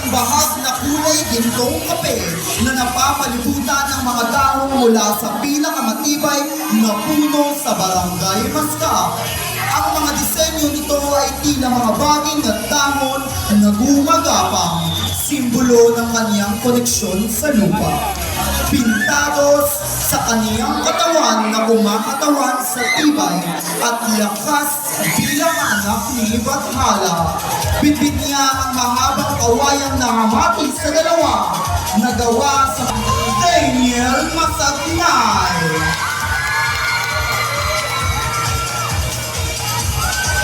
isang bahag na kulay gintong kape na napapalibutan ng mga dahon mula sa pinakamatibay na puno sa Barangay Mascap. Ang mga disenyo nito ay tila mga baging at dahon na gumagapang, simbolo ng kaniyang koneksyon sa lupa. Pintados sa kaniyang katawan na kumakatawan sa tibay at lakas bilang anak ni Bathala. Bitbit niya ang mahabang kawayang nahamati sa dalawa na gawa sa Daniel Masagnay.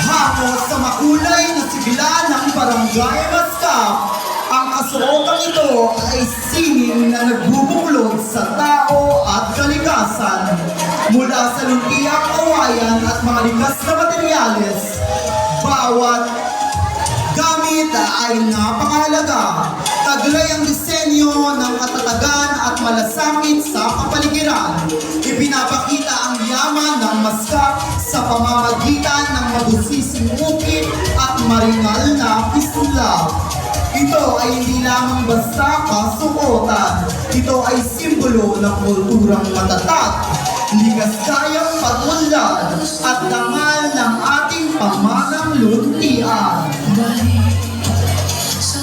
Hango sa makulay na sibilan ng Barangay Mascap, ang kasuotang ito ay sining na nagbubuklod sa tao at kalikasan. Mula sa lumpiang kawayan at mga likas na materyales, bawat gamit ay napakahalaga. Taglay ang disenyo ng katatagan at malasakit sa kapaligiran. Ipinapakita ang yaman ng Mascap sa pamamagitan ng mabusising bukid at maringal na pislap. Ito ay hindi lamang basta kasuotan. Ito ay simbolo ng kulturang matatag, likas kayang pag-unlad at dangal ng ating pamanang luntian. Sa